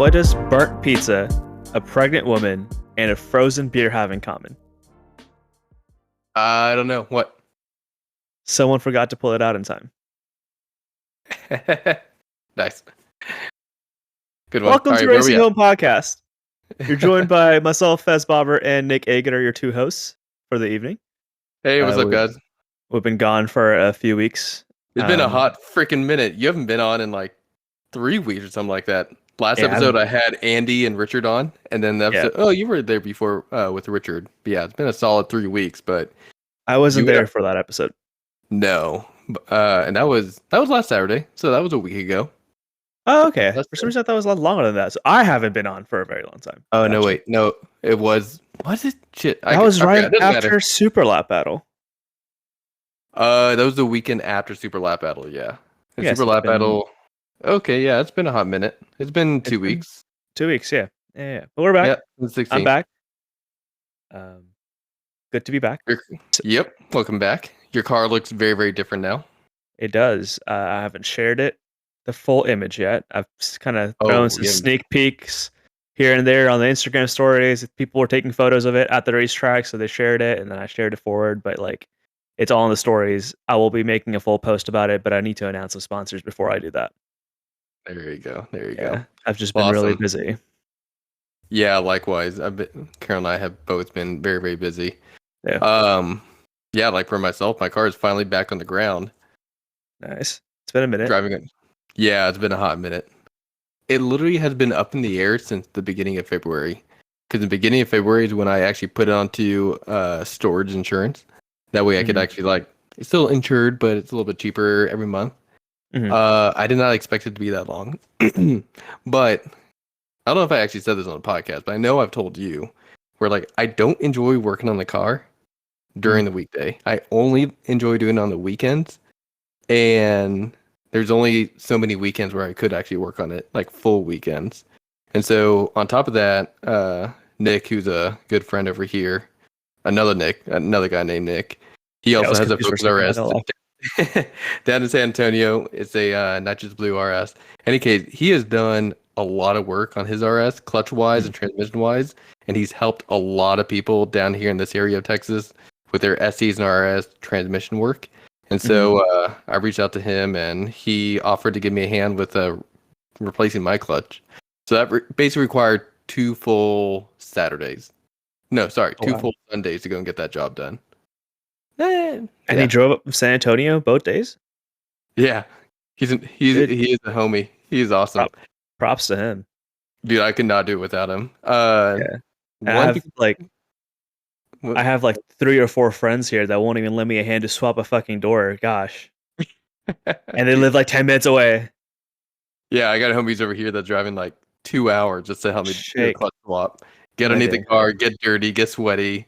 What does burnt pizza, a pregnant woman, and a frozen beer have in common? I don't know. What? Someone forgot to pull it out in time. Nice. Good one. Welcome All to right, where we Racing at? Home Podcast. You're joined by myself, Fez Bobber, and Nick Agan are your two hosts for the evening. Hey, what's up, guys? We've been gone for a few weeks. It's been a hot freaking minute. You haven't been on in like 3 weeks or something like that. Last Yeah, episode, I had Andy and Richard on, and then the episode. Yeah. Oh, you were there before with Richard. But yeah, it's been a solid 3 weeks, but I wasn't there for that episode. no. And that was last Saturday, so that was a week ago. Oh, okay. For some reason, I thought it was a lot longer than that. So I haven't been on for a very long time. Oh, no, wait. No, it was. What is shit? That was right after Super Lap Battle. That was the weekend after Super Lap Battle, yeah. And Super Lap Battle. Okay, yeah, it's been a hot minute. It's been 2 weeks. 2 weeks, yeah. Yeah. But we're back. Yeah, I'm back. Good to be back. Yep, welcome back. Your car looks very, very different now. It does. I haven't shared the full image yet. I've kind of thrown some sneak peeks here and there on the Instagram stories. People were taking photos of it at the racetrack, so they shared it, and then I shared it forward. But like, it's all in the stories. I will be making a full post about it, but I need to announce some sponsors before I do that. There you go. Go. I've just been really busy. Yeah, likewise. Carol and I have both been very, very busy. Yeah. Yeah, like for myself, my car is finally back on the ground. Nice. It's been a minute. Driving it. Yeah, it's been a hot minute. It literally has been up in the air since the beginning of February. Because the beginning of February is when I actually put it onto storage insurance. That way I could actually it's still insured, but it's a little bit cheaper every month. I did not expect it to be that long. But I don't know if I actually said this on the podcast, but I know I've told you where I don't enjoy working on the car during the weekday. I only enjoy doing it on the weekends. And there's only so many weekends where I could actually work on it, like full weekends. And so on top of that, Nick, who's a good friend over here, another guy named Nick, he also has a Focus RS. Down in San Antonio, it's a Nitrous Blue RS. In any case, he has done a lot of work on his RS, clutch-wise and transmission-wise, and he's helped a lot of people down here in this area of Texas with their SEs and RS transmission work. And so I reached out to him, and he offered to give me a hand with replacing my clutch. So that basically required 2 full Saturdays. No, sorry, 2 full Sundays to go and get that job done. And he drove up from San Antonio both days? Yeah. He is a homie. He is awesome. Props to him. Dude, I could not do it without him. I have 3 or 4 friends here that won't even lend me a hand to swap a fucking door. Gosh. And they live 10 minutes away. Yeah, I got homies over here that's driving 2 hours just to help me do a clutch swap. Get underneath the car, get dirty, get sweaty,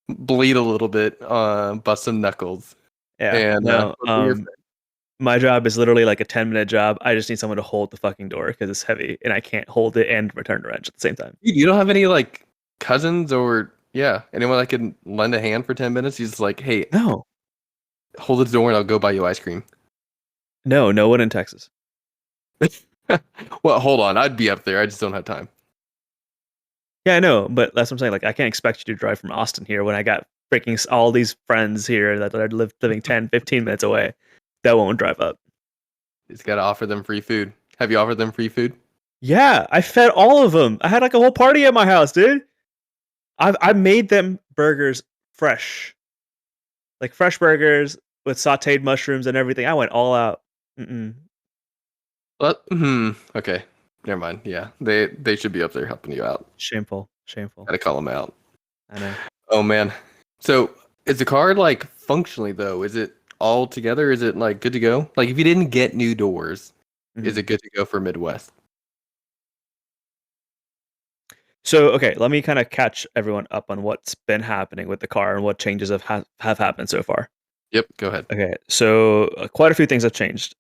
bleed a little bit, bust some knuckles. Yeah. And my job is literally a 10-minute job. I just need someone to hold the fucking door because it's heavy and I can't hold it and return the wrench at the same time. You don't have any cousins or anyone that can lend a hand for 10 minutes? He's just hey, no, hold the door and I'll go buy you ice cream. No one in Texas. Well, hold on. I'd be up there. I just don't have time. Yeah, I know, but that's what I'm saying. I can't expect you to drive from Austin here when I got freaking all these friends here that are living 10, 15 minutes away that won't drive up. You just got to offer them free food. Have you offered them free food? Yeah, I fed all of them. I had a whole party at my house, dude. I made them burgers fresh. Fresh burgers with sauteed mushrooms and everything. I went all out. Okay. Never mind. Yeah. They should be up there helping you out. Shameful. Gotta call them out. I know. Oh, man. So, is the car, functionally, though? Is it all together? Is it, good to go? If you didn't get new doors, is it good to go for Midwest? So, okay, let me kind of catch everyone up on what's been happening with the car and what changes have happened so far. Yep, go ahead. Okay, so quite a few things have changed.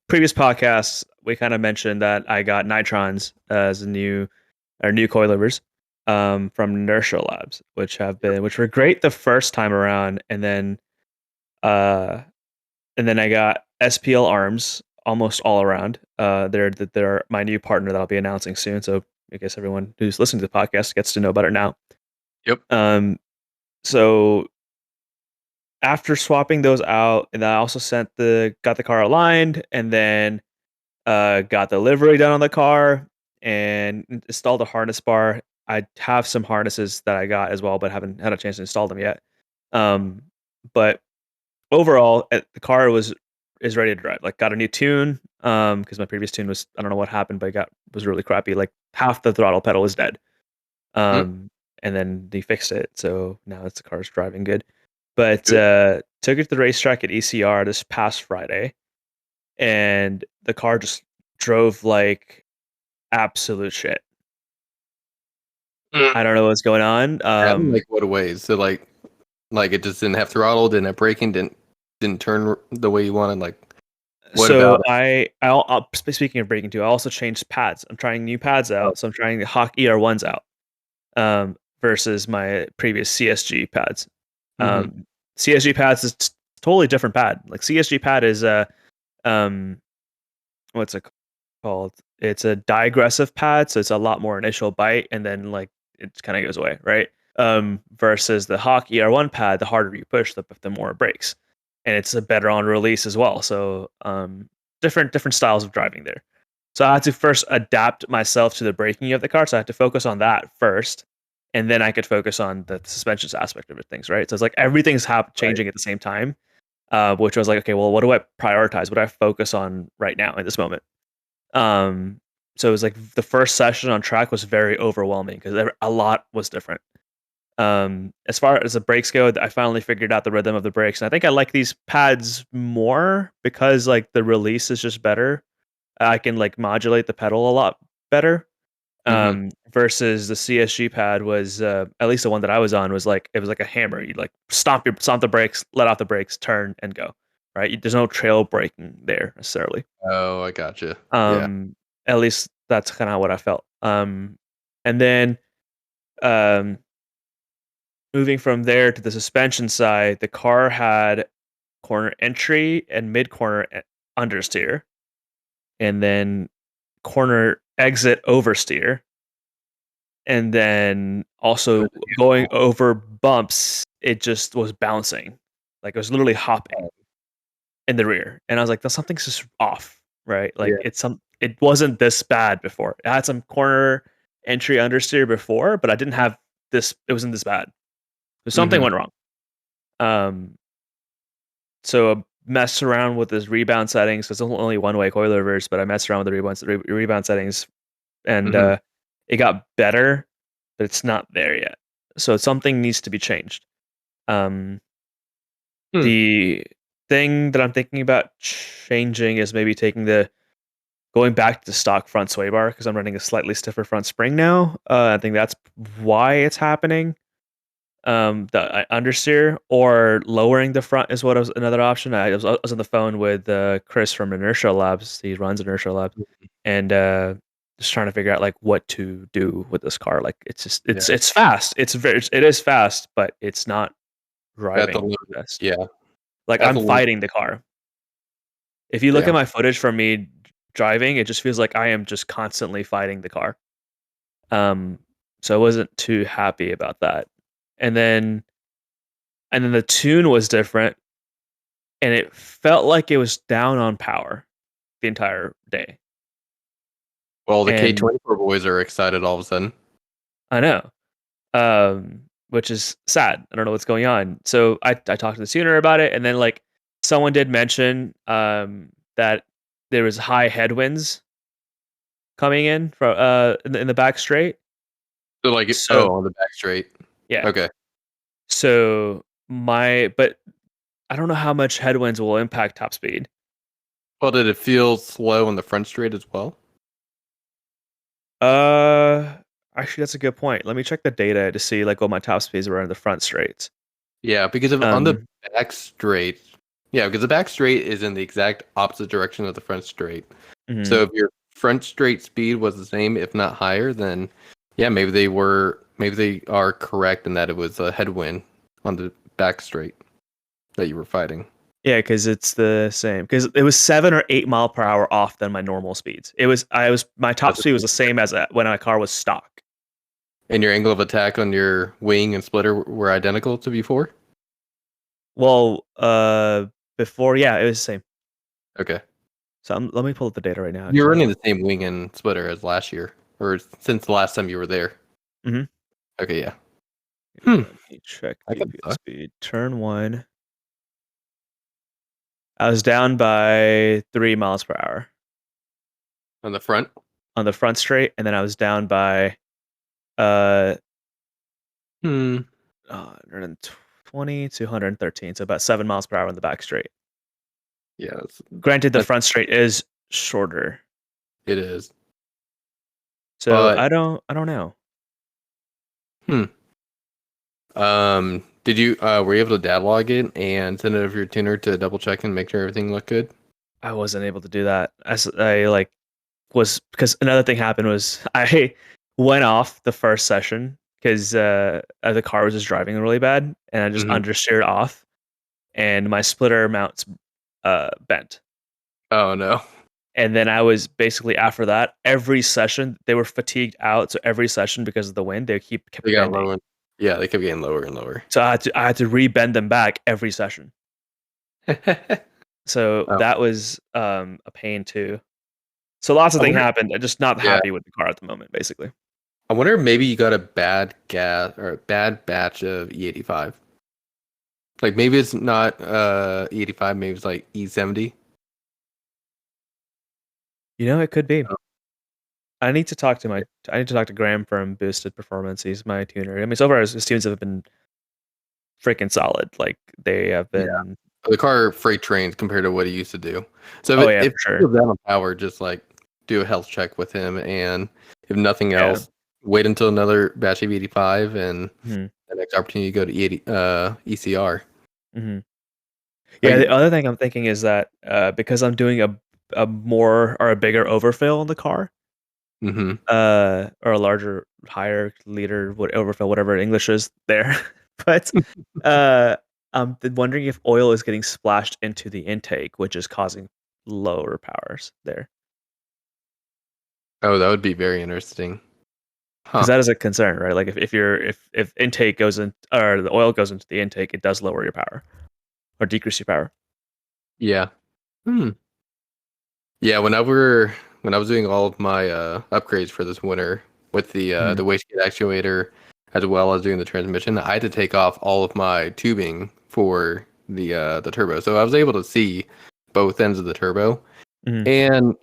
Previous podcasts, we kind of mentioned that I got nitrons as new coilovers from Inertia Labs, which were great the first time around, and then I got SPL arms almost all around. They're my new partner that I'll be announcing soon. So I guess everyone who's listening to the podcast gets to know about it now. Yep. So after swapping those out, and I also got the car aligned, and then got the livery done on the car and installed a harness bar. I have some harnesses that I got as well, but haven't had a chance to install them yet. But overall, the car is ready to drive. Like, got a new tune because my previous tune was, I don't know what happened, but was really crappy. Like, half the throttle pedal was dead. And then they fixed it, so now the car's driving good. But took it to the racetrack at ECR this past Friday, and the car just drove like absolute shit. I don't know what's going on. Like what ways? So like it just didn't have throttle, didn't have braking, didn't turn the way you wanted. Like, what so about it? I'll speaking of braking too, I also changed pads. I'm trying new pads out, so I'm trying the Hawk ER1s out versus my previous CSG pads. CSG pads is totally different pad. Like, CSG pad is what's it called? It's a digressive pad, so it's a lot more initial bite, and then like it kind of goes away, right? Versus the Hawk ER1 pad, the harder you push, the more it breaks, and it's a better on release as well. So different styles of driving there. So I had to first adapt myself to the braking of the car. So I had to focus on that first, and then I could focus on the suspensions aspect of things, right? So it's like everything's changing at the same time, which was like, okay, well, what do I prioritize? What do I focus on right now in this moment? So it was like the first session on track was very overwhelming because a lot was different. As far as the brakes go, I finally figured out the rhythm of the brakes, and I think I like these pads more because like the release is just better. I can like modulate the pedal a lot better. Versus the CSG pad was at least the one that I was on was like, it was like a hammer. You like stomp the brakes, let off the brakes, turn and go. Right? There's no trail braking there necessarily. Oh, I gotcha. At least that's kind of what I felt. And then moving from there to the suspension side, the car had corner entry and mid corner understeer, and then corner exit oversteer, and then also going over bumps. It just was bouncing, like it was literally hopping in the rear, and I was like, something's just off, right? Like it wasn't this bad before. It had some corner entry understeer before, but I didn't have this. It wasn't this bad. So something went wrong. So I messed around with this rebound settings. It's only one way coilovers, but I messed around with the rebound settings, and it got better, but it's not there yet. So something needs to be changed. The thing that I'm thinking about changing is maybe going back to the stock front sway bar, because I'm running a slightly stiffer front spring now. I think that's why it's happening. The understeer or lowering the front is what was another option. I was on the phone with Chris from Inertia Labs. He runs Inertia Labs, and just trying to figure out like what to do with this car. Like, it's just it's fast. It is fast, but it's not driving the best. Yeah, like I'm fighting the car. If you look at my footage from me driving, it just feels like I am just constantly fighting the car. So I wasn't too happy about that. And then the tune was different, and it felt like it was down on power the entire day. Well, the K24 boys are excited all of a sudden. I know, which is sad. I don't know what's going on. So I talked to the tuner about it, and then like someone did mention that there was high headwinds coming in from in the back straight. So like on the back straight. Yeah. Okay. So but I don't know how much headwinds will impact top speed. Well, did it feel slow on the front straight as well? Actually, that's a good point. Let me check the data to see like what my top speeds were in the front straights. Yeah, because on the back straight, because the back straight is in the exact opposite direction of the front straight. So if your front straight speed was the same, if not higher, then maybe they are correct in that it was a headwind on the back straight that you were fighting. Yeah, because it's the same. Because it was 7 or 8 mile per hour off than my normal speeds. My top speed was the same as when my car was stock. And your angle of attack on your wing and splitter were identical to before? Well, before, yeah, it was the same. Okay. So let me pull up the data right now. You're Actually, running the same wing and splitter as last year, or since the last time you were there. Mhm. Okay, yeah. Let me check I can VP speed. Turn 1. I was down by 3 miles per hour on the front. on the front straight, and then I was down by uh 120 to 113, so about 7 miles per hour on the back straight. Yeah, Granted, the front straight is shorter, it is. so But I don't know. Did you were you able to data log it and send it over your tuner to double check and make sure everything looked good? I wasn't able to do that. I like was because another thing happened was I went off the first session because the car was just driving really bad, and I just understeered off, and my splitter mounts bent. Oh no. And then I was basically after that, every session they were fatigued out. So every session, because of the wind, they kept They got bending. lower. Yeah, they kept getting lower and lower. So I had to rebend them back every session. So that was a pain too. So lots of things happened. I'm just not happy with the car at the moment, basically. I wonder if maybe you got a bad gas or a bad batch of E85. Like maybe it's not E85, maybe it's like E70. You know, it could be. I need to talk to Graham from Boosted Performance. He's my tuner. I mean, so far his tunes have been freaking solid. Like they have been. The car freight trains compared to what he used to do. So if For sure. you're down on power, just like do a health check with him, and if nothing else, wait until another batch of 85 and the next opportunity to go to ECR. Mm-hmm. Yeah, the other thing I'm thinking is that because I'm doing a more or a bigger overfill in the car, or a larger, higher liter overfill, whatever English is there, but I'm wondering if oil is getting splashed into the intake, which is causing lower powers there. Oh, that would be very interesting. Because that is a concern, right? Like if intake goes in, or the oil goes into the intake, it does lower your power or decrease your power. Yeah. Yeah, when I was doing all of my upgrades for this winter with the wastegate actuator as well as doing the transmission, I had to take off all of my tubing for the turbo. So I was able to see both ends of the turbo. And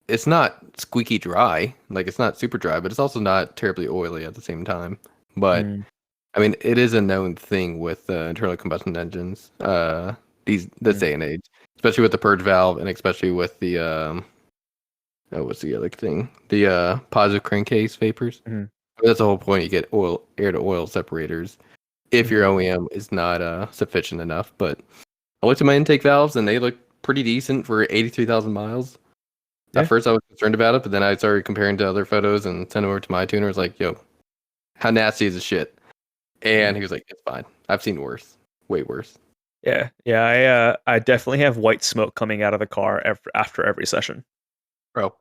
it's not squeaky dry. Like it's not super dry, but it's also not terribly oily at the same time. But I mean, it is a known thing with internal combustion engines this day and age, especially with the purge valve and especially with the what's the other thing? The positive crankcase vapors. That's the whole point. You get air to oil separators if your OEM is not sufficient enough. But I looked at my intake valves and they look pretty decent for 83,000 miles. At first, I was concerned about it, but then I started comparing to other photos and sent over to my tuner. I was like, yo, how nasty is this shit? And he was like, it's fine. I've seen worse. Way worse. Yeah. I definitely have white smoke coming out of the car after every session. Bro.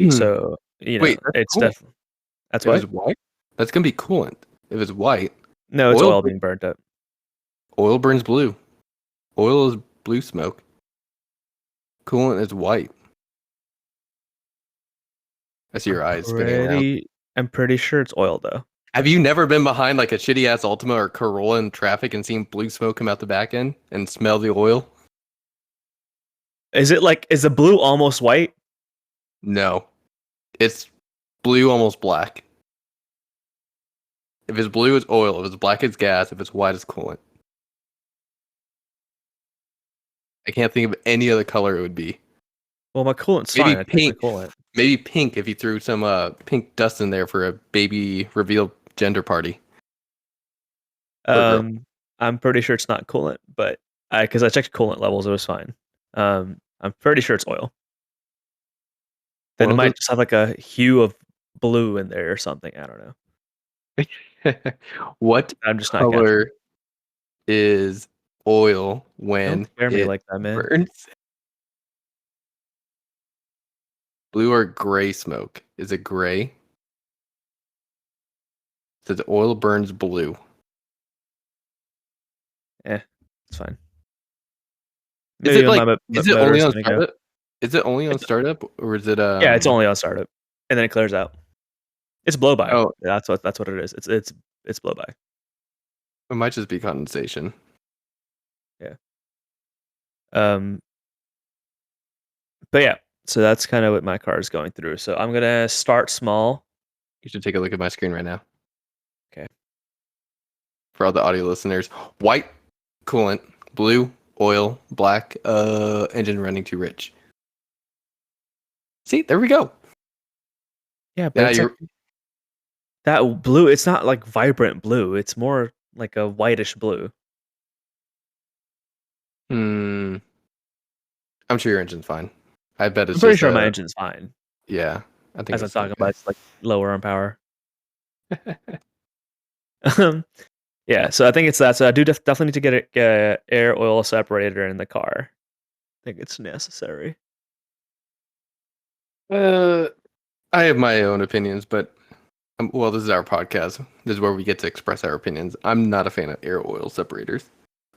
So, wait, it's cool. Definitely. That's what? If it's white? That's going to be coolant. If it's white. No, it's oil being burnt up. Oil burns blue. Oil is blue smoke. Coolant is white. I see your eyes spinning around. I'm pretty sure it's oil, though. Have you never been behind like a shitty ass Altima or Corolla in traffic and seen blue smoke come out the back end and smell the oil? Is the blue almost white? No. It's blue almost black. If it's blue, it's oil. If it's black, it's gas. If it's white, it's coolant. I can't think of any other color it would be. Well, my coolant's fine. Pink. Maybe pink if you threw some pink dust in there for a baby reveal gender party. I'm pretty sure it's not coolant, but because I checked coolant levels, it was fine. I'm pretty sure it's oil. Then it might just have like a hue of blue in there or something. I don't know. What I'm just color is oil when Don't scare me it like that, man. burns. Blue or gray smoke? Is it gray? It says oil burns blue. It's fine. Is Maybe it when like? my Is it only motor's on gonna go. startup? Is it only on It's, startup, or is it yeah, it's only on startup, and then it clears out. It's blow by. Oh, That's what it is. It's blow by. it might just be condensation. Yeah. But yeah, so that's kind of what my car is going through. So I'm gonna start small. You should take a look at my screen right now. Okay. For all the audio listeners, white coolant, blue oil, black engine running too rich. See, there we go. Yeah, but it's like that blue. It's not like vibrant blue. It's more like a whitish blue. I'm sure your engine's fine. I bet it's I'm pretty just sure my engine's fine. Yeah, I think As I'm it's okay. talking about, it's like lower on power. Yeah, so I think it's that. So I do definitely need to get a air oil separator in the car. I think it's necessary. I have my own opinions, but well, this is our podcast. This is where we get to express our opinions. I'm not a fan of air oil separators.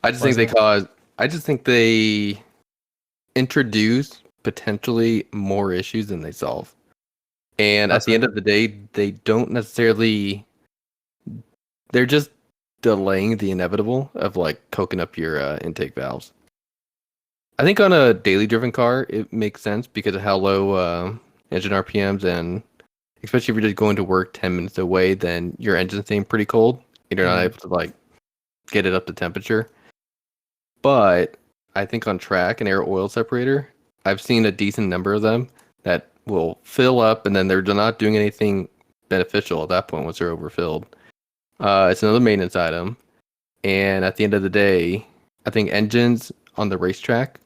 I just think they cause. I just think they introduce potentially more issues than they solve. And at the end of the day, they don't necessarily. They're just delaying the inevitable of like coking up your intake valves. I think on a daily driven car, it makes sense because of how low engine RPMs, and especially if you're just going to work 10 minutes away, then your engine's staying pretty cold and you're not able to like get it up to temperature. But I think on track, an air oil separator, I've seen a decent number of them that will fill up and then they're not doing anything beneficial at that point once they're overfilled. It's another maintenance item. And at the end of the day, I think engines on the racetrack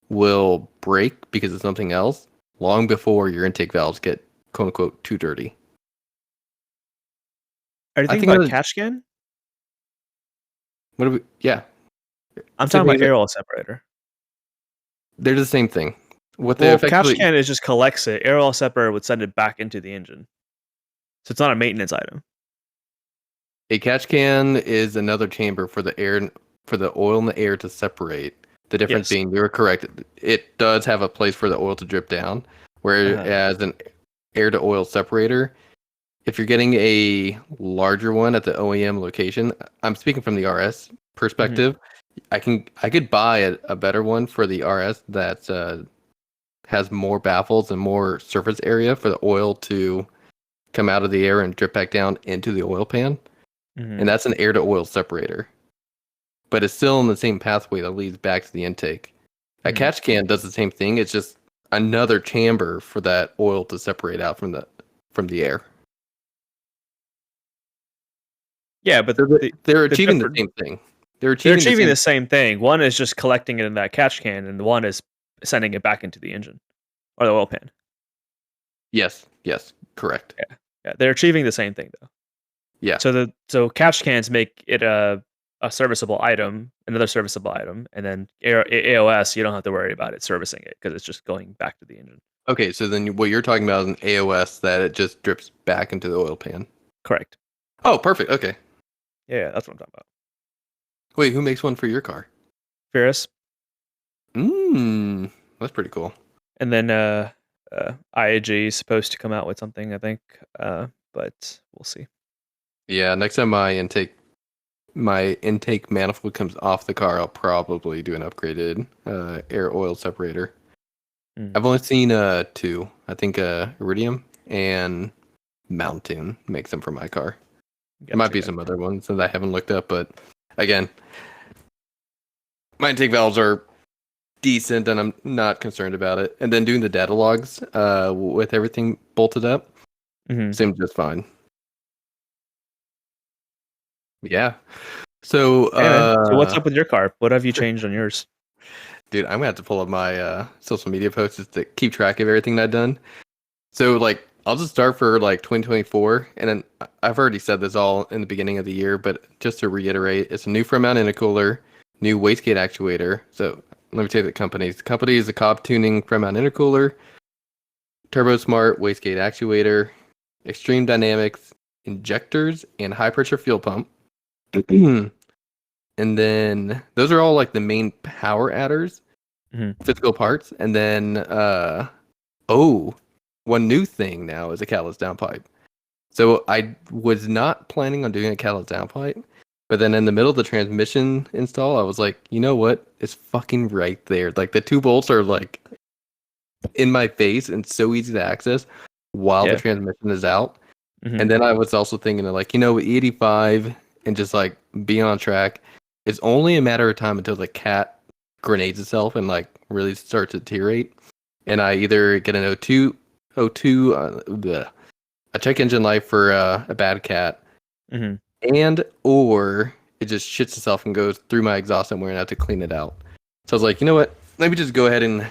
will break because of something else long before your intake valves get quote unquote too dirty. Are you thinking about catch can? What do we? Yeah, I'm talking about air oil separator. They're the same thing. Catch can is just collects it. Air oil separator would send it back into the engine, so it's not a maintenance item. A catch can is another chamber for the air, for the oil and the air to separate. The difference being, you're correct, it does have a place for the oil to drip down, whereas an air to oil separator, if you're getting a larger one at the OEM location, I'm speaking from the RS perspective, I could buy a better one for the RS that has more baffles and more surface area for the oil to come out of the air and drip back down into the oil pan. And that's an air to oil separator. But it's still in the same pathway that leads back to the intake. A catch can does the same thing. It's just another chamber for that oil to separate out from the air. Yeah, but they're achieving the same thing. They're achieving the same thing. One is just collecting it in that catch can, and the one is sending it back into the engine or the oil pan. Yes, correct. Yeah, they're achieving the same thing though. Yeah. So catch cans make it a serviceable item, another serviceable item, and then AOS, you don't have to worry about it servicing it because it's just going back to the engine. Okay, so then what you're talking about is an AOS that it just drips back into the oil pan. Correct. Oh, perfect. Okay. Yeah, that's what I'm talking about. Wait, who makes one for your car? Ferris. That's pretty cool. And then IAG is supposed to come out with something, I think, but we'll see. Yeah, next time my intake manifold comes off the car, I'll probably do an upgraded air oil separator. I've only seen two. I think Iridium and Mountain makes them for my car. There might be some other ones that I haven't looked up, but again, my intake valves are decent and I'm not concerned about it. And then doing the data logs with everything bolted up seemed just fine. Yeah. So, so what's up with your car? What have you changed on yours? Dude, I'm gonna have to pull up my social media posts just to keep track of everything that I've done. So, like, I'll just start for like 2024, and then I've already said this all in the beginning of the year, but just to reiterate, it's a new front mount intercooler, new wastegate actuator. So let me tell you the companies. The company is the Cobb Tuning front mount intercooler, Turbo Smart wastegate actuator, Extreme Dynamics injectors, and high pressure fuel pump. And then those are all like the main power adders, physical parts. And then one new thing now is a catalyst downpipe. So I was not planning on doing a catalyst downpipe, but then in the middle of the transmission install, I was like, you know what? It's fucking right there. Like the 2 bolts are like in my face and so easy to access while the transmission is out. And then I was also thinking of like, with E85 and just like being on track, it's only a matter of time until the cat grenades itself and like really starts to deteriorate. And I either get an a check engine light for a bad cat, and or it just shits itself and goes through my exhaust somewhere and I have to clean it out. So I was like, you know what? Let me just go ahead and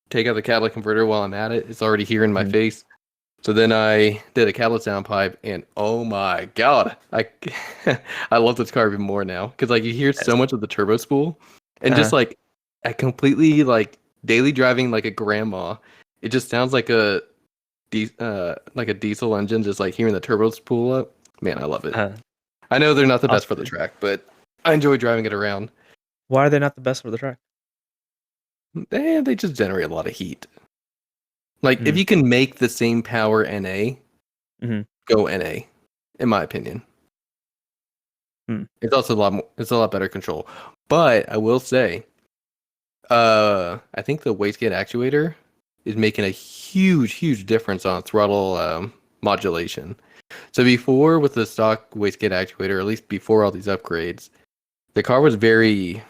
take out the catalytic converter while I'm at it. It's already here in my face. So then I did a catalyst downpipe, and oh my god, I love this car even more now because like you hear so much of the turbo spool, and just like I completely like daily driving like a grandma. It just sounds like a diesel engine, just like hearing the turbo spool up. Man, I love it. I know they're not the best for the track, but I enjoy driving it around. Why are they not the best for the track? They just generate a lot of heat. Like if you can make the same power NA, go NA, in my opinion. It's also a lot better control. But I will say, I think the wastegate actuator is making a huge difference on throttle modulation. So before with the stock wastegate actuator, or at least before all these upgrades, the car was very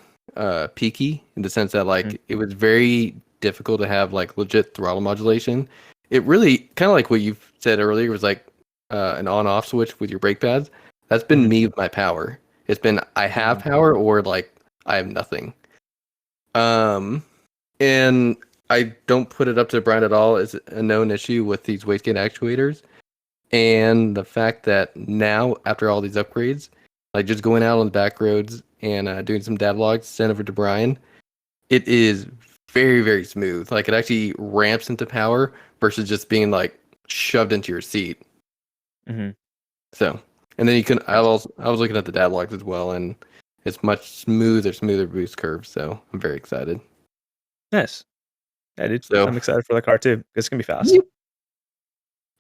peaky in the sense that like it was very difficult to have like legit throttle modulation. It really kind of like what you said earlier was like an on-off switch with your brake pads. That's been me with my power. It's been I have power or like I have nothing. And I don't put it up to Brian at all. It's a known issue with these wastegate actuators. And the fact that now, after all these upgrades, like just going out on the back roads and doing some data logs, sent over to Brian, it is very smooth. Like it actually ramps into power versus just being like shoved into your seat. So, and then you can. I was looking at the data logs as well, and it's much smoother boost curve. So I'm very excited. Nice. Yeah, dude. So, I'm excited for the car too. It's gonna be fast.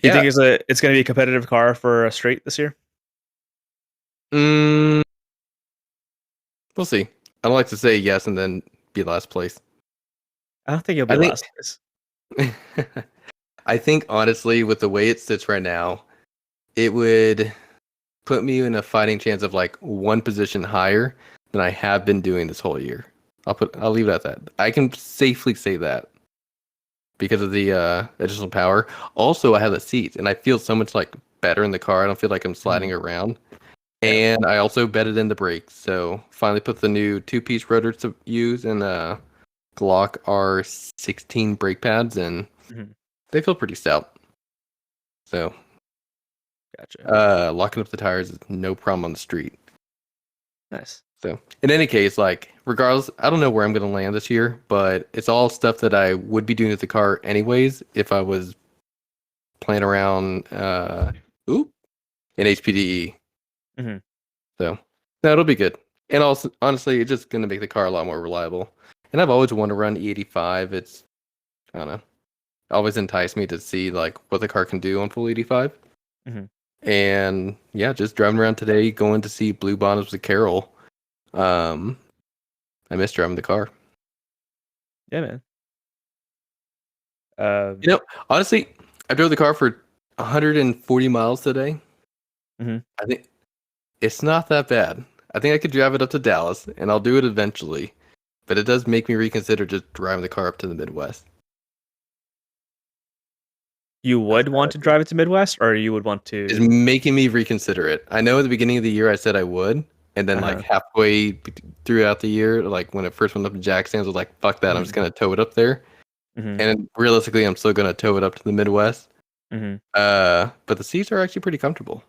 You think it's gonna be a competitive car for a straight this year? We'll see. I don't like to say yes and then be last place. I don't think you'll be last place. I think honestly, with the way it sits right now, it would put me in a fighting chance of like one position higher than I have been doing this whole year. I'll leave it at that. I can safely say that because of the additional power. Also, I have the seats, and I feel so much like better in the car. I don't feel like I'm sliding around. And I also bedded in the brakes, so finally put the new 2-piece rotor to use and Glock R16 brake pads, and they feel pretty stout. So, gotcha. Locking up the tires is no problem on the street. Nice. So, in any case, like, regardless, I don't know where I'm going to land this year, but it's all stuff that I would be doing with the car anyways if I was playing around in HPDE. So, no, it'll be good. And also, honestly, it's just going to make the car a lot more reliable. And I've always wanted to run E85. It's, I don't know, always enticed me to see, like, what the car can do on full 85. And, yeah, just driving around today, going to see Blue Bottoms with Carol. I miss driving the car. Yeah, man. Honestly, I drove the car for 140 miles today. I think it's not that bad. I think I could drive it up to Dallas, and I'll do it eventually. But it does make me reconsider just driving the car up to the Midwest. You would want to drive it to Midwest, or you would want to? It's making me reconsider it. I know at the beginning of the year I said I would, and then like halfway throughout the year, like when it first went up to Jack Stands, I was like, fuck that, I'm just going to tow it up there. And realistically, I'm still going to tow it up to the Midwest. But the seats are actually pretty comfortable.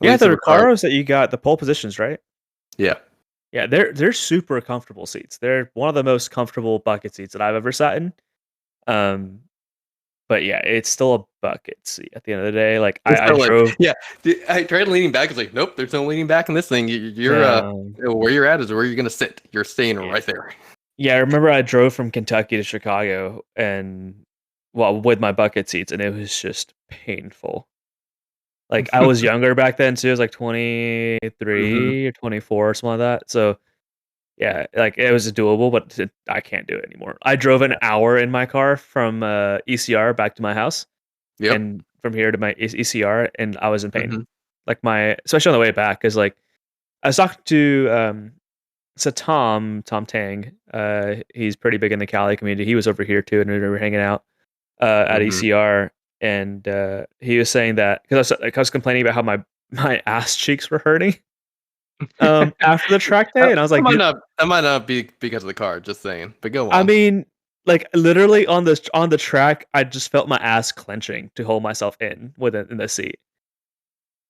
Yeah, the Recaros that you got, the pole positions, right? Yeah. Yeah, they're super comfortable seats. They're one of the most comfortable bucket seats that I've ever sat in. Um, but yeah, it's still a bucket seat at the end of the day. Like It's I so like, drove. yeah, I tried leaning back. It's like, nope, there's no leaning back in this thing. You're No, where you're at is where you're gonna sit. You're staying yeah, right there. yeah. I remember I drove from Kentucky to Chicago, and well, with my bucket seats, and it was just painful. Like I was younger back then too. I was like Hmm. 23 or 24 or something like that. So yeah, like it was doable, but I can't do it anymore. I drove an hour in my car from ECR back to my house, Yep. and from here to my ECR, and I was in pain. Hmm. Like especially on the way back, because like I was talking to so Tom Tang. He's pretty big in the Cali community. He was over here too, and we were hanging out at Hmm. ECR, and he was saying that because I was complaining about how my ass cheeks were hurting after the track day, and I was like, That might not be because of the car. Just saying, but go I on. mean, like literally on the track, I just felt my ass clenching to hold myself in the seat.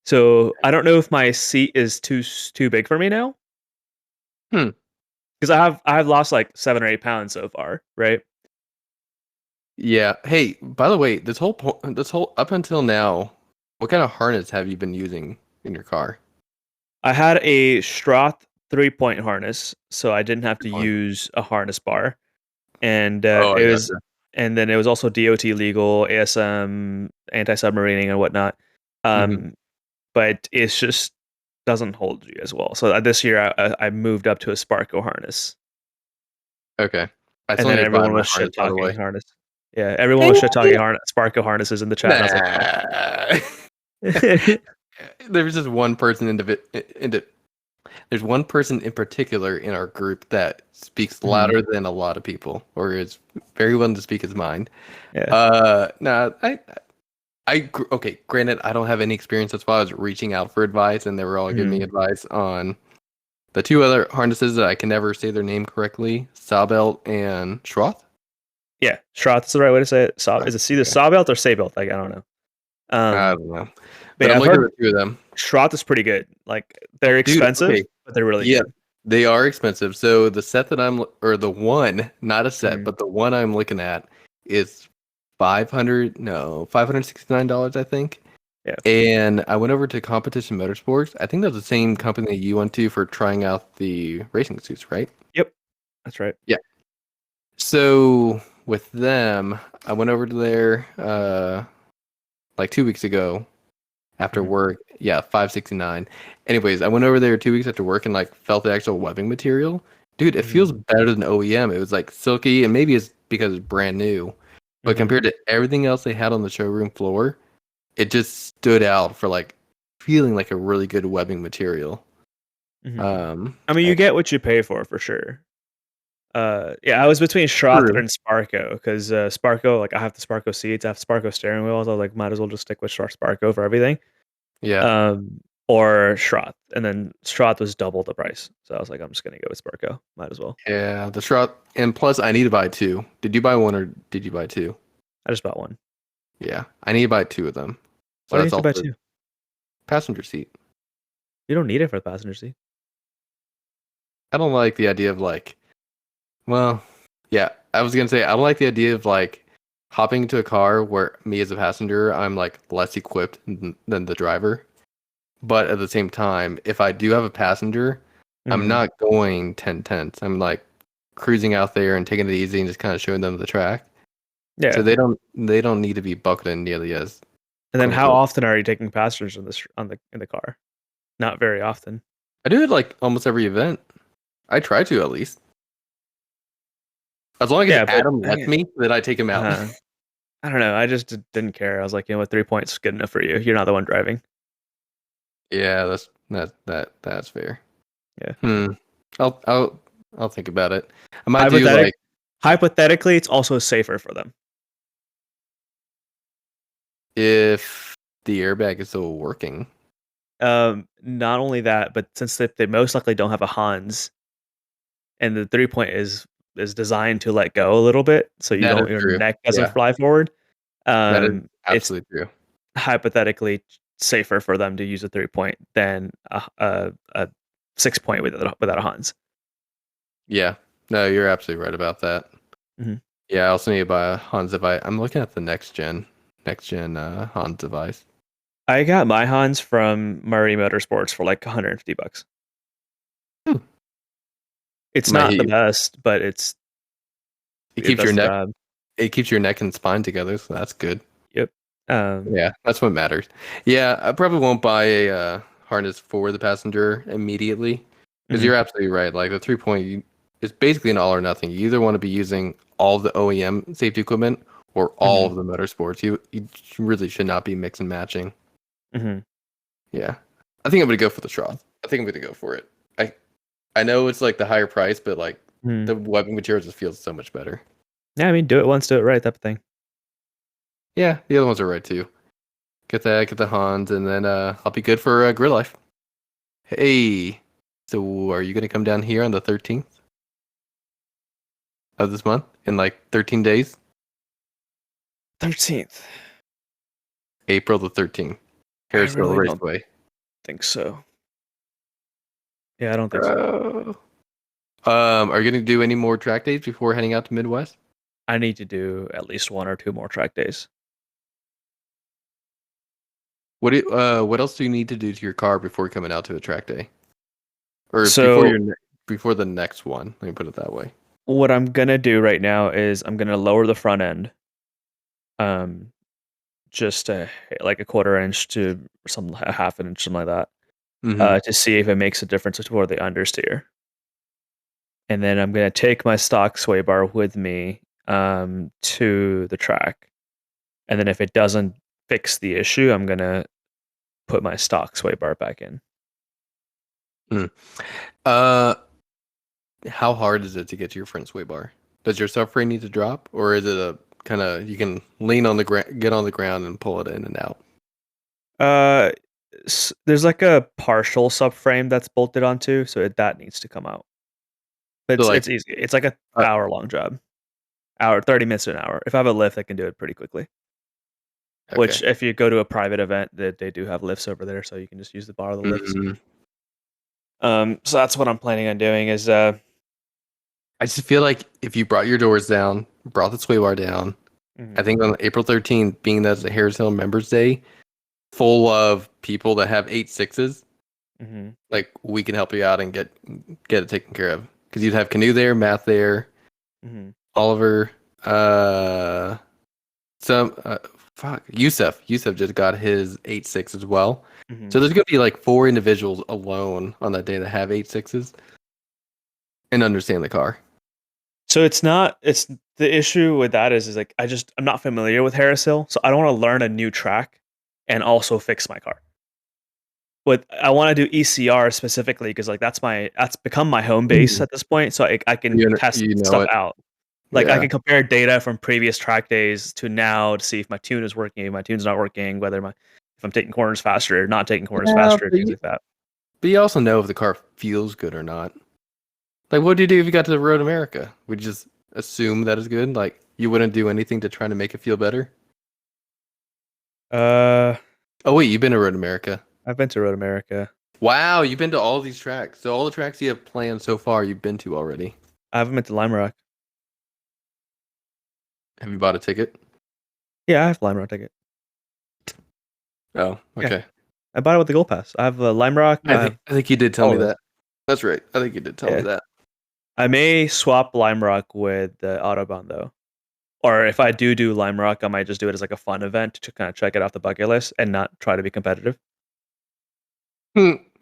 So I don't know if my seat is too big for me now Hmm. because I've lost like 7 or 8 pounds so far, right? Yeah. Hey, by the way, this whole up until now, what kind of harness have you been using in your car? I had a Stroth 3-point harness, so I didn't have Good to point. use a harness bar, and Oh, I gotcha. and then it was also DOT legal, ASM, anti submarining and whatnot. Hmm. Um, but it's just doesn't hold you as well. So this year I moved up to a Sparco harness, Okay. I and still then need to buy everyone my was harness, shit by the talking way. harness. Yeah, everyone was shit Eh, talking Sparco harnesses in the chat, and I was like, fuck. Nah. There's just one person there's one person in particular in our group that speaks Mhm. louder than a lot of people, or is very willing to speak his mind. Yeah. Nah, okay. Granted, I don't have any experience. That's why I was reaching out for advice, and they were all giving me Mhm. advice on the two other harnesses that I can never say their name correctly: Sawbelt and Schroth. Yeah, Shroth is the right way to say it. Is it either Okay, Sawbelt or Saybelt? Like I don't know. I Um, don't know, but but yeah, I'm I've looking at heard the two of them. Shroth is pretty good. Like they're Dude, expensive, okay. but they're really Yeah, good. they are expensive. So the set that or the one, not a set, Mhm. but the one I'm looking at is $569, I think. Yeah. And I went over to Competition Motorsports. I think that's the same company that you went to for trying out the racing suits, right? Yep. That's right. Yeah. So with them, I went over to there like 2 weeks ago after Mhm. work. Yeah, 569. Anyways, I went over there 2 weeks after work and like felt the actual webbing material. Dude, it Mhm. feels better than OEM. It was like silky, and maybe it's because it's brand new. But Mhm. compared to everything else they had on the showroom floor, it just stood out for like feeling like a really good webbing material. Mhm. Um, I mean, you I- get what you pay for sure. Yeah, I was between Shroth True. and Sparco because Sparco, like I have the Sparco seats, I have Sparco steering wheels. I was like, might as well just stick with Sparco for everything. Yeah. Um, or Shroth, and then Shroth was double the price, so I was like, I'm just gonna go with Sparco. Might as well. Yeah, the Shroud, and plus I need to buy two. Did you buy one or did you buy two? I just bought one. Yeah, I need to buy two of them. Why So do you that's need to buy also two? passenger seat. You don't need it for the passenger seat. I don't like the idea of like, well, yeah, I was gonna say I don't like the idea of like hopping into a car where me as a passenger, I'm like less equipped than the driver. But at the same time, if I do have a passenger, I'm Mhm. not going 10 tenths. I'm like cruising out there and taking it easy and just kind of showing them the track. So Yeah. they don't need to be buckled in nearly as And then quote how unquote. often are you taking passengers in the car? Not very often. I do it like almost every event. I try to at least. As long as Yeah, but Adam lets me, then I take him out. uh, I don't know. I just didn't care. I was like, you know what, 3 points is good enough for you. You're not the one driving. Yeah, that's fair. Yeah. Hmm. I'll think about it. I might do Hypothetic, like hypothetically, it's also safer for them. if the airbag is still working. Not only that, but since they most likely don't have a Hans, and the 3 point is designed to let go a little bit, so That is your true. neck doesn't Yeah, fly forward. that is It's absolutely true. hypothetically safer for them to use a 3 point than a 6-point without a Hans. Yeah, no, you're absolutely right about that. Mm-hmm. Yeah, I also need to buy a Hans device. I'm looking at the next gen Hans device. I got my Hans from Murray Motorsports for like $150. Hmm. It's not the best, but it keeps does your the neck. job. It keeps your neck and spine together, so that's good. Yep. Yeah, that's what matters. Yeah, I probably won't buy a harness for the passenger immediately because mm-hmm. you're absolutely right. Like the 3-point is basically an all or nothing. You either want to be using all of the OEM safety equipment or all of the motorsports. You really should not be mix and matching. Mm-hmm. Yeah, I think I'm gonna go for the Shroth. I think I'm gonna go for it. I know it's like the higher price, but like the weapon material just feels so much better. Yeah, I mean, do it once, do it right, type of thing. Yeah, the other ones are right too. Get the Hans, and then I'll be good for grill life. Hey, so are you gonna come down here on the 13th of this month in like 13 days? 13th. April the 13th. Harrisville really Raceway. Think so. Yeah, I don't think so. Are you gonna do any more track days before heading out to Midwest? I need to do at least 1 or 2 more track days. What else do you need to do to your car before coming out to a track day? Or before the next one, let me put it that way. What I'm gonna do right now is I'm gonna lower the front end, just like a 1/4 inch to a 1/2 inch, something like that, to see if it makes a difference for the understeer. And then I'm gonna take my stock sway bar with me to the track, and then if it doesn't fix the issue, I'm gonna put my stock sway bar back in. How hard is it to get to your front sway bar? Does your subframe need to drop, or is it a kind of you can lean on the ground, get on the ground, and pull it in and out? There's like a partial subframe that's bolted onto, so that needs to come out. But So it's easy. It's like a hour-long job. 30 minutes to an hour. If I have a lift, I can do it pretty quickly. Okay. Which, if you go to a private event, they do have lifts over there, so you can just use the bar of the lifts. So that's what I'm planning on doing. Is I just feel like if you brought your doors down, brought the sway bar down, I think on April 13th, being that's the Harris Hill Members Day, full of people that have 8.6s, like we can help you out and get it taken care of. Because you'd have Canoe there, Matt there, Oliver, Yusuf. Yusuf just got his 8.6 as well. So there's gonna be like 4 individuals alone on that day that have 8.6s and understand the car. So it's the issue with that is like I'm not familiar with Harris Hill, so I don't want to learn a new track and also fix my car. But I want to do ECR specifically because like that's become my home base at this point, so I can test stuff out. Like I can compare data from previous track days to now to see if my tune is working, if my tune's not working, if I'm taking corners faster or not taking corners faster, things like that. But you also know if the car feels good or not. Like, what do you do if you got to the Road America? Would you just assume that is good? Like, you wouldn't do anything to try to make it feel better? Oh wait, you've been to Road America. I've been to Road America. Wow, you've been to all these tracks. So all the tracks you have planned so far, you've been to already. I haven't been to Lime Rock. Have you bought a ticket? Yeah, I have a Lime Rock ticket. Oh, okay. Yeah. I bought it with the Gold Pass. I have a Lime Rock. I think you did tell me that. That's right. I think you did tell me that. I may swap Lime Rock with the Autobahn though. Or if I do Lime Rock, I might just do it as like a fun event to kind of check it off the bucket list and not try to be competitive.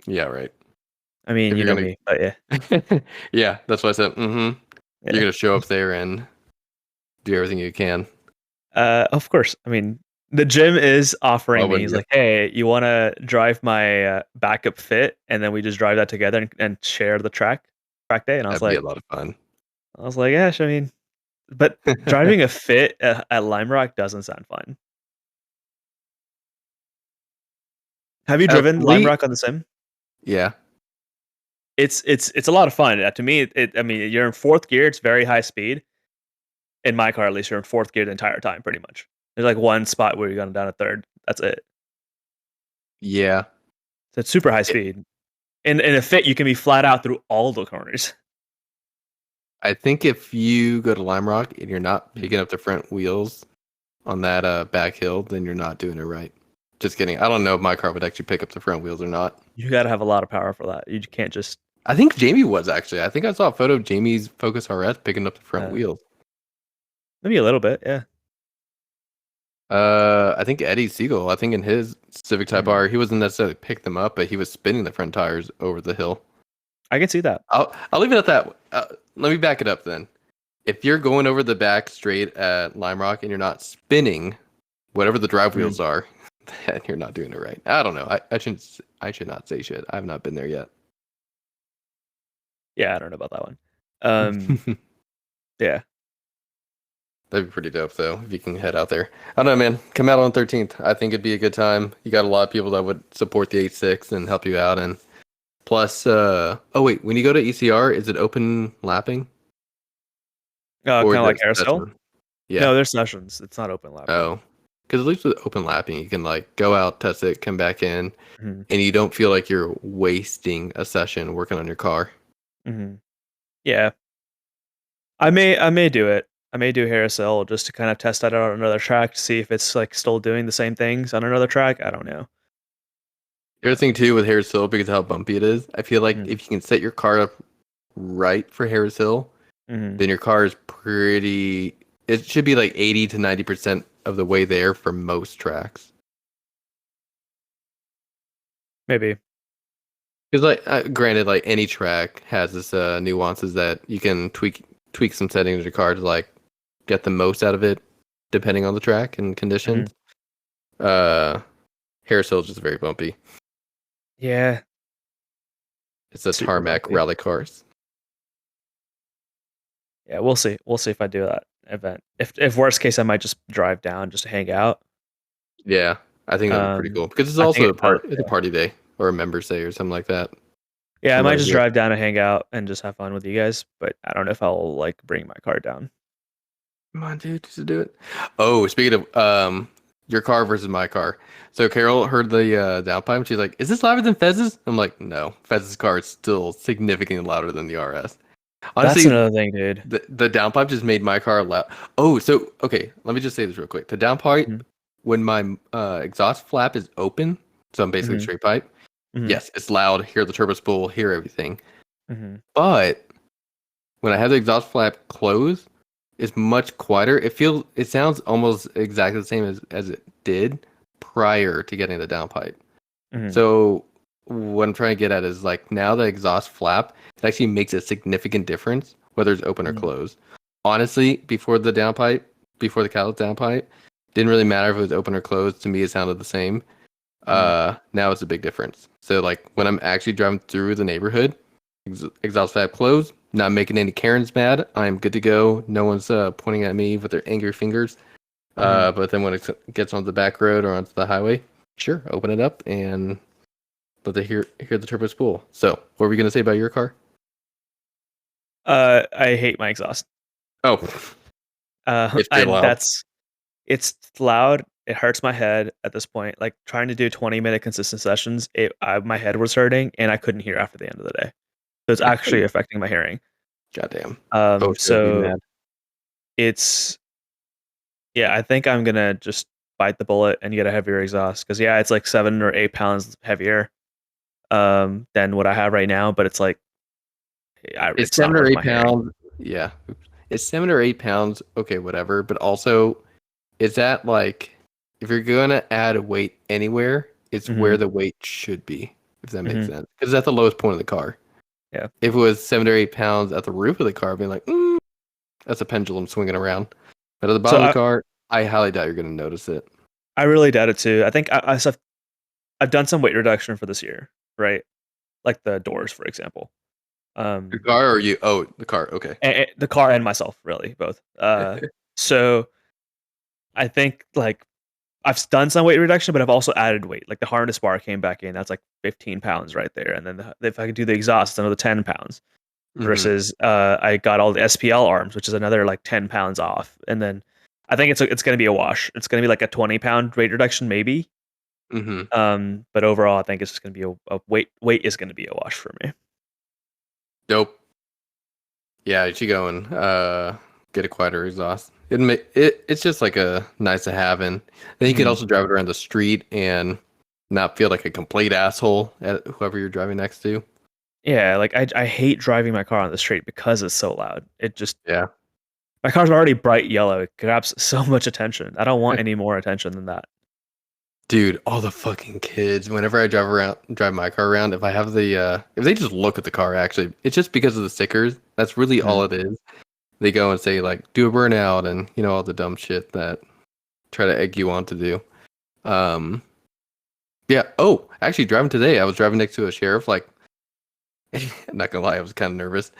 Yeah, right. I mean, you know me, but yeah. Yeah, that's why I said, You're going to show up there and do everything you can. Of course. I mean, the gym is offering me. He's like, hey, you want to drive my backup fit? And then we just drive that together and share the track day. And I was That'd be a lot of fun. I was like, yeah, I mean, but driving a fit at Lime Rock doesn't sound fun. Have you driven Lime Rock on the sim? Yeah. It's a lot of fun. To me, I mean, you're in 4th gear. It's very high speed. In my car, at least, you're in 4th gear the entire time, pretty much. There's like one spot where you're going down a 3rd. That's it. Yeah. So it's super high speed. in a fit, you can be flat out through all the corners. I think if you go to Lime Rock and you're not picking up the front wheels on that back hill, then you're not doing it right. Just kidding. I don't know if my car would actually pick up the front wheels or not. You got to have a lot of power for that. You can't just. I think Jamie was actually. I think I saw a photo of Jamie's Focus RS picking up the front wheels. Maybe a little bit, yeah. I think Eddie Siegel. I think in his Civic Type R, he wasn't necessarily pick them up, but he was spinning the front tires over the hill. I can see that. I'll leave it at that. Let me back it up then. If you're going over the back straight at Lime Rock and you're not spinning, whatever the drive wheels are, then you're not doing it right. I don't know. I should not say shit. I have not been there yet. Yeah, I don't know about that one. Yeah. That'd be pretty dope, though, if you can head out there. I don't know, man. Come out on 13th. I think it'd be a good time. You got a lot of people that would support the 8.6 and help you out. And plus, oh, wait, when you go to ECR, is it open lapping? Kind of like carousel? Yeah. No, there's sessions. It's not open lapping. Oh. Because at least with open lapping, you can like go out, test it, come back in, and you don't feel like you're wasting a session working on your car. Yeah. I may do it. I may do Harris Hill just to kind of test that out on another track to see if it's like still doing the same things on another track. I don't know. The other thing too with Harris Hill, because of how bumpy it is, I feel like if you can set your car up right for Harris Hill, then your car is pretty. It should be like 80 to 90% of the way there for most tracks. Maybe. Because like, granted, like any track has this nuances that you can tweak some settings of your car to like get the most out of it, depending on the track and conditions. Harris Hill is just very bumpy. Yeah. It's a tarmac rally cars. Yeah, we'll see. We'll see if I do that event. If worst case, I might just drive down just to hang out. Yeah, I think that'd be pretty cool because it's also a party day or a members day or something like that. Yeah, I might just drive down and hang out and just have fun with you guys. But I don't know if I'll like bring my car down. Come on, dude, just do it. Oh, speaking of your car versus my car. So Carol heard the downpipe. She's like, "Is this louder than Fez's?" I'm like, "No, Fez's car is still significantly louder than the RS." Honestly, that's another thing, dude. The downpipe just made my car loud. Oh, so okay, let me just say this real quick. The downpipe, when my exhaust flap is open, so I'm basically straight pipe. Yes, it's loud. Hear the turbo spool. Hear everything. But when I have the exhaust flap closed, it's much quieter. It sounds almost exactly the same as it did prior to getting the downpipe. So what I'm trying to get at is like now the exhaust flap, it actually makes a significant difference whether it's open or closed. Honestly, before the catalyst downpipe, didn't really matter if it was open or closed. To me, it sounded the same. Now it's a big difference. So like when I'm actually driving through the neighborhood, exhaust flap closed, not making any Karens mad. I'm good to go. No one's pointing at me with their angry fingers. But then when it gets onto the back road or onto the highway, sure, open it up and let they hear the turbo spool. So, what were we gonna say about your car? I hate my exhaust. Oh, it's loud. It hurts my head at this point. Like trying to do 20-minute consistent sessions, my head was hurting and I couldn't hear after the end of the day. So it's actually affecting my hearing. Goddamn. So it's I think I'm gonna just bite the bullet and get a heavier exhaust because it's like 7 or 8 pounds heavier than what I have right now, but it's like it's 7 or 8 pounds. Yeah, it's 7 or 8 pounds. Okay, whatever. But also, is that like if you're gonna add a weight anywhere, it's where the weight should be. If that makes sense, because it's at the lowest point of the car. Yeah. If it was 7 or 8 pounds at the roof of the car, I'd be like, that's a pendulum swinging around. But at the bottom of the car, I highly doubt you're gonna notice it. I really doubt it too. I think I've done some weight reduction for this year, right? Like the doors, for example. The car or you? Oh, the car. Okay. The car and myself, really, both. So I think like I've done some weight reduction, but I've also added weight. Like the harness bar came back in, that's like 15 pounds right there. And then if I could do the exhaust, it's another 10 pounds. Versus I got all the SPL arms, which is another like 10 pounds off. And then I think it's going to be a wash. It's going to be like a 20-pound weight reduction, maybe. But overall, I think it's just going to be a weight. Weight is going to be a wash for me. Dope. Yeah, you should go and get a quieter exhaust. It's just like a nice to have, and then you could also drive it around the street and not feel like a complete asshole at whoever you're driving next to. Yeah, like I hate driving my car on the street because it's so loud. It just my car's already bright yellow. It grabs so much attention. I don't want any more attention than that. Dude, all the fucking kids. Whenever I drive my car around, if I have the if they just look at the car, actually, it's just because of the stickers. That's really all it is. They go and say like, do a burnout, and all the dumb shit that try to egg you on to do. Yeah. Oh, actually, driving today, I was driving next to a sheriff. Like, I'm not gonna lie, I was kind of nervous,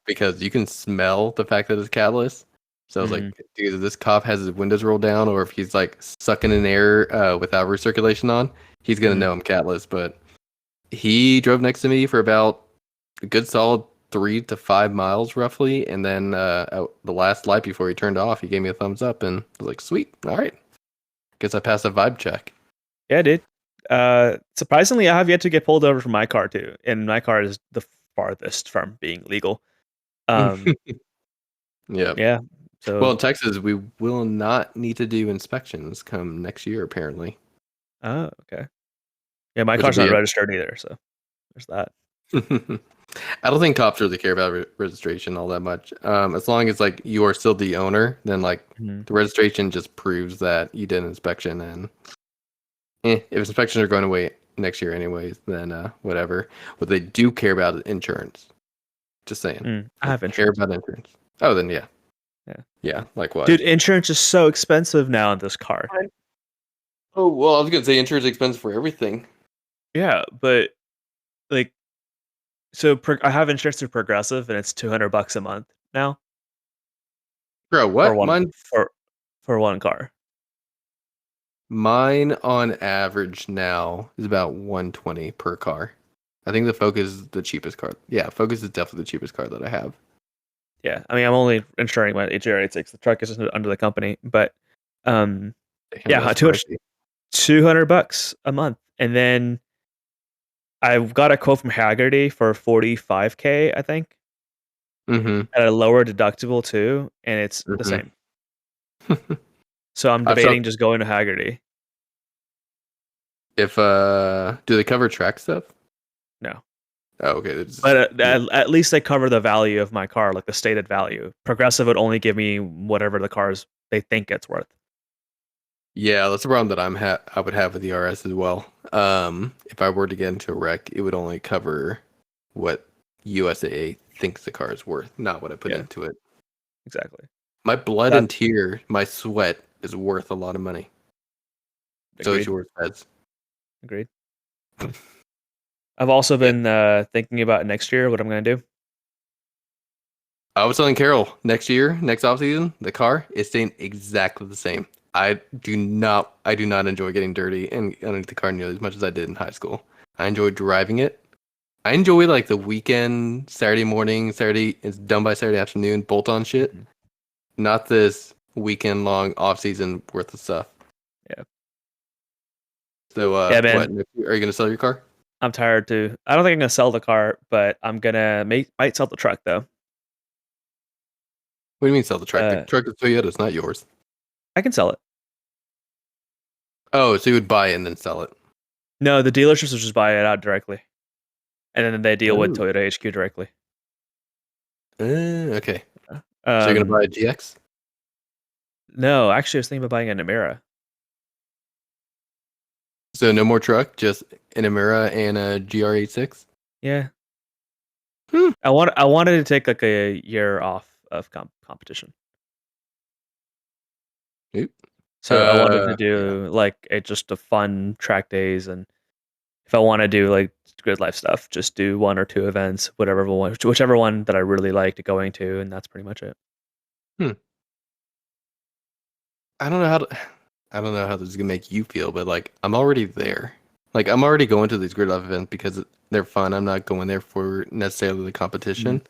because you can smell the fact that it's catless. So I was like, dude, if this cop has his windows rolled down, or if he's like sucking in air without recirculation on, he's gonna know I'm catless. But he drove next to me for about a good solid 3 to 5 miles, roughly, and then at the last light before he turned off, he gave me a thumbs up, and I was like, sweet, all right, guess I passed a vibe check. Yeah, dude. Surprisingly, I have yet to get pulled over from my car too, and my car is the farthest from being legal. Yeah. So, well, in Texas, we will not need to do inspections come next year, apparently. Oh, okay. Yeah, my car's not registered either, so there's that. I don't think cops really care about registration all that much. As long as like you are still the owner, then like the registration just proves that you did an inspection, and if inspections are going away next year anyways, then whatever. What they do care about is insurance. Just saying. I have care about insurance. Oh, then yeah. Likewise. Dude, insurance is so expensive now in this car. Oh well, I was gonna say insurance is expensive for everything. Yeah, but like, so I have insurance through Progressive, and it's $200 a month now. Bro, what? Mine for one car. Mine on average now is about $120 per car. I think the Focus is the cheapest car. Yeah, Focus is definitely the cheapest car that I have. Yeah, I mean, I'm only insuring my HR86. The truck is under the company, but yeah, $200 a month, and then I've got a quote from Haggerty for $45K, I think, at a lower deductible too, and it's the same. So I'm debating just going to Haggerty. If do they cover track stuff? No. Oh, okay. But at least they cover the value of my car, like the stated value. Progressive would only give me whatever the cars they think it's worth. Yeah, that's the problem that I would have with the RS as well. If I were to get into a wreck, it would only cover what USAA thinks the car is worth, not what I put into it. Exactly. My blood and tear, my sweat is worth a lot of money. Agreed. So is yours, Feds. Agreed. I've also been thinking about next year what I'm going to do. I was telling Carol, next year, next off season, the car is staying exactly the same. I do not enjoy getting dirty and underneath the car nearly as much as I did in high school. I enjoy driving it. I enjoy like the weekend, Saturday morning, it's done by Saturday afternoon, bolt on shit. Not this weekend long off season worth of stuff. Yeah. So man. What, are you gonna sell your car? I'm tired too. I don't think I'm gonna sell the car, but I'm gonna might sell the truck though. What do you mean sell the truck? The truck is Toyota, it's not yours. I can sell it. Oh, so you would buy it and then sell it? No, the dealerships will just buy it out directly, and then they deal with Toyota HQ directly. Okay. So you're gonna buy a GX? No, actually, I was thinking about buying a Namera. So no more truck, just an Namera and a GR86? Yeah. I wanted to take like a year off of competition. So I wanted to do like just a fun track days, and if I want to do like grid life stuff, just do 1 or 2 events, whichever one that I really liked going to, and that's pretty much it. I don't know how this is gonna make you feel, but like I'm already there. Like I'm already going to these grid life events because they're fun. I'm not going there for necessarily the competition.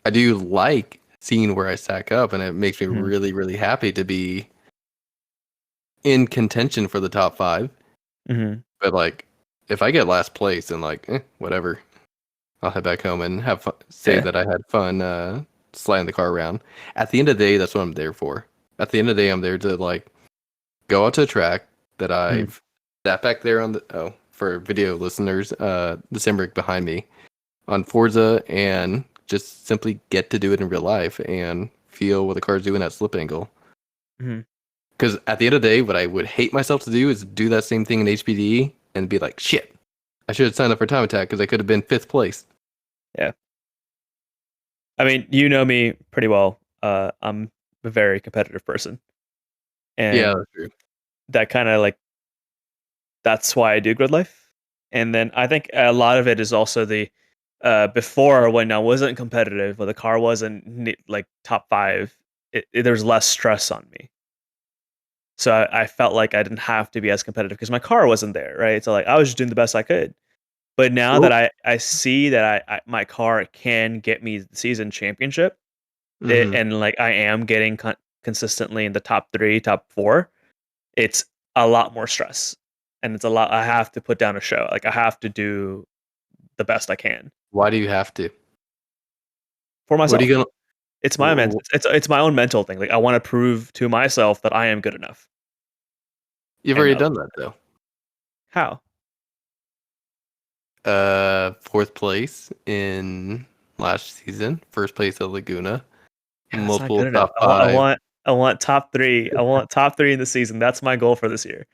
I do like seeing where I stack up, and it makes me really, really happy to be in contention for the top 5. Mm-hmm. But like, if I get last place, then like, whatever. I'll head back home and have fun, say Yeah. that I had fun sliding the car around. At the end of the day, that's what I'm there for. At the end of the day, I'm there to like go out to a track that Mm-hmm. I've sat back there on the for video listeners, the Simbrick behind me on Forza, and just simply get to do it in real life and feel what the car's doing at slip angle. Mm-hmm. Because at the end of the day, what I would hate myself to do is do that same thing in HPD and be like, shit, I should have signed up for Time Attack because I could have been 5th place. Yeah. I mean, you know me pretty well. I'm a very competitive person, Yeah, and that's true. that kind of like that's why I do grid life. And then I think a lot of it is also the before when I wasn't competitive, when the car wasn't like top five, there was less stress on me. So I felt like I didn't have to be as competitive because my car wasn't there, right? So like I was just doing the best I could. But now that Well, I see that I my car can get me the season championship, mm-hmm. and like I am getting consistently in the top 3, top 4, it's a lot more stress, and it's a lot. I have to put down a show. Like I have to do the best I can Why do you have to? for What are myself. you It's my gonna? it's my own mental thing. Like I want to prove to myself that I am good enough. You've And already done that though. how? 4th place in last season, 1st place at Laguna, Yeah, that's not good multiple enough. top 5. I want top 3. I want top 3 in the season. That's my goal for this year.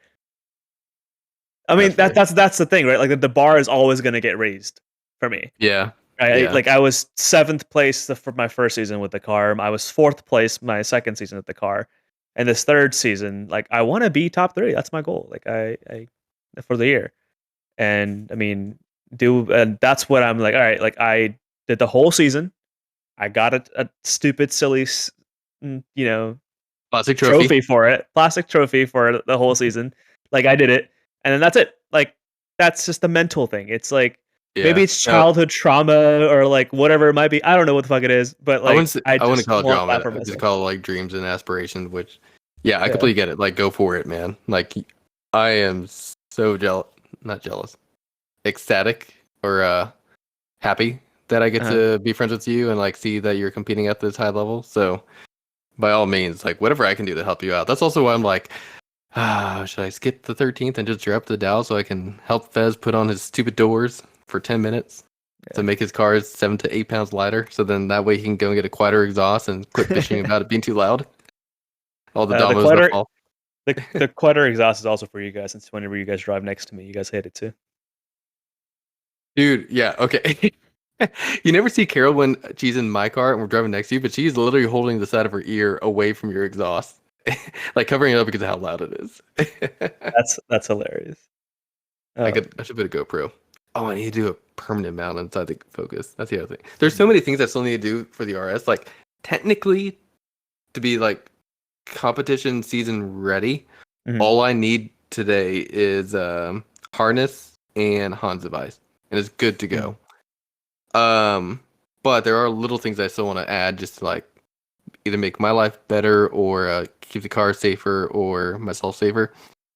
I mean, That's fair. that's the thing, right? Like the bar is always going to get raised for me. Yeah, Like I was 7th place for my first season with the car. I was 4th place my second season with the car, and this third season, like I want to be top 3. That's my goal. Like I for the year, and I mean, and that's what I'm like. All right, like I did the whole season. I got a stupid, silly, you know, classic trophy. trophy for it, plastic trophy for the whole season. Like I did it, and then that's it. Like that's just a mental thing. It's like maybe Yeah. it's No, childhood trauma or like whatever it might be. I don't know what the fuck it is, but like I I wouldn't just call it want that drama. for I just myself. call it like dreams and aspirations. Which, yeah, I Yeah. completely get it. Like, go for it, man. Like, I am so jealous. Not jealous. Ecstatic or happy that I get Uh-huh. to be friends with you and like see that you're competing at this high level. So by all means, like whatever I can do to help you out. That's also why I'm like, should I skip the 13th and just drop the Dow so I can help Fez put on his stupid doors for 10 minutes to make his cars 7 to 8 pounds lighter? So then that way he can go and get a quieter exhaust and quit bitching about it being too loud. All the The dominoes don't clutter, fall. the clutter exhaust is also for you guys. Since whenever you guys drive next to me, you guys hate it too. Dude, yeah, okay. You never see Carol when she's in my car and we're driving next to you, but she's literally holding the side of her ear away from your exhaust. Like covering it up because of how loud it is. That's hilarious. I should put a GoPro. Oh, I need to do a permanent mount inside the Focus. That's the other thing. There's so many things I still need to do for the RS. Like technically to be like competition season ready, all I need today is harness and Hans device. And it's good to go. But there are little things I still want to add just to like either make my life better or keep the car safer or myself safer.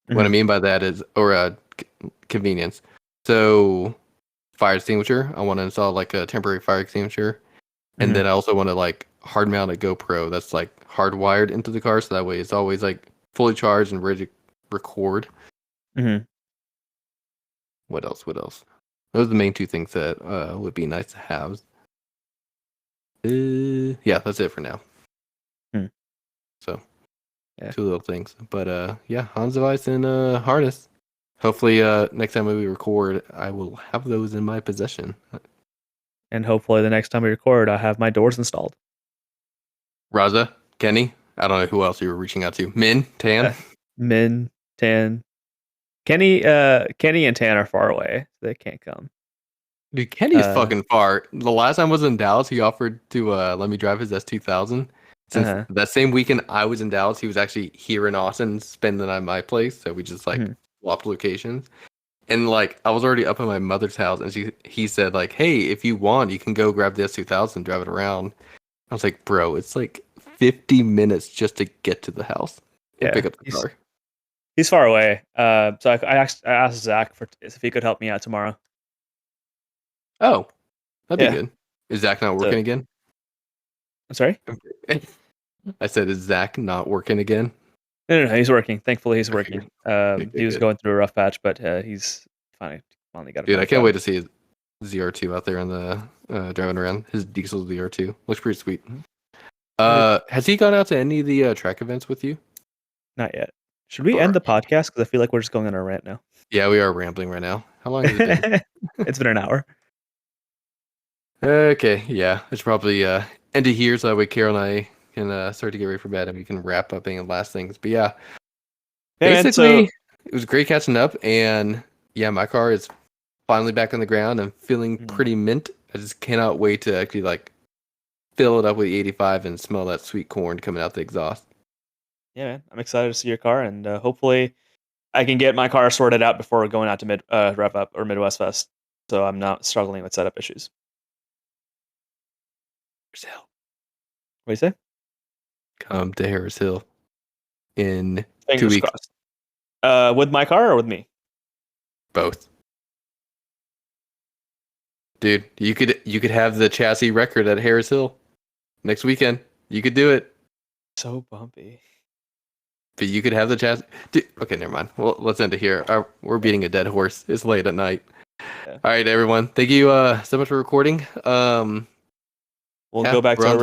What I mean by that is, or convenience. So, fire extinguisher. I want to install like a temporary fire extinguisher, and then I also want to like hard mount a GoPro that's like hardwired into the car, so that way it's always like fully charged and ready to record. What else? What else? Those are the main 2 things that would be nice to have. Yeah, that's it for now. So, 2 little things, but yeah, Hans device and harness. Hopefully, next time we record, I will have those in my possession. And hopefully, the next time we record, I have my doors installed. Raza, Kenny, I don't know who else you were reaching out to. Min, Tan, Min, Tan, Kenny and Tan are far away. They can't come. Dude, Kenny's fucking far. The last time I was in Dallas, he offered to let me drive his S2000. Since that same weekend I was in Dallas, he was actually here in Austin spending the night at my place. So we just like swapped locations. And like I was already up at my mother's house, and he said like, "Hey, if you want, you can go grab the S2000 and drive it around." I was like, "Bro, it's like 50 minutes just to get to the house and pick up the car." He's far away. So I asked Zach if he could help me out tomorrow. Oh, that'd be good. Is Zach not working again? I'm sorry? I said, is Zach not working again? No, he's working. Thankfully, he's working. He was going through a rough patch, but he's finally got it. Dude, I can't wait to see his ZR2 out there on the driving around. His diesel ZR2 looks pretty sweet. Has he gone out to any of the track events with you? Not yet. Should we end the podcast? Because I feel like we're just going on a rant now. Yeah, we are rambling right now. How long has it been? It's been an hour. Okay, yeah. It's probably end it here so that way Carol and I can start to get ready for bed and we can wrap up any last things. But yeah, basically, it was great catching up. And yeah, my car is finally back on the ground and feeling pretty mint. I just cannot wait to actually like fill it up with the 85 and smell that sweet corn coming out the exhaust. Yeah, man. I'm excited to see your car, and hopefully I can get my car sorted out before going out to Rev Up or Midwest Fest, so I'm not struggling with setup issues. Harris Hill. What do you say? Come to Harris Hill in Fingers 2 weeks. Crossed. With my car or with me? Both. Dude, you could have the chassis record at Harris Hill next weekend. You could do it. So bumpy. But you could have the chassis. Dude, okay, never mind. Well, let's end it here. We're beating a dead horse. It's late at night. Yeah. All right, everyone. Thank you so much for recording. We'll go back to our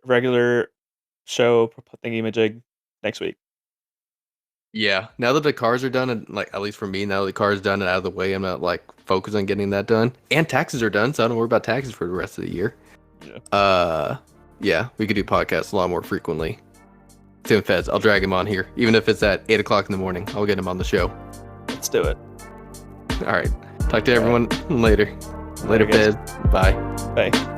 regular show thingy-majig next week. Yeah. Now that the cars are done, and like at least for me, now that the car's done and out of the way, I'm not like focused on getting that done. And taxes are done, so I don't worry about taxes for the rest of the year. Yeah. Yeah, we could do podcasts a lot more frequently. Tim Fez, I'll drag him on here. Even if it's at 8 o'clock in the morning, I'll get him on the show. Let's do it. All right. Talk to everyone later. Later, Fez. Bye. Bye.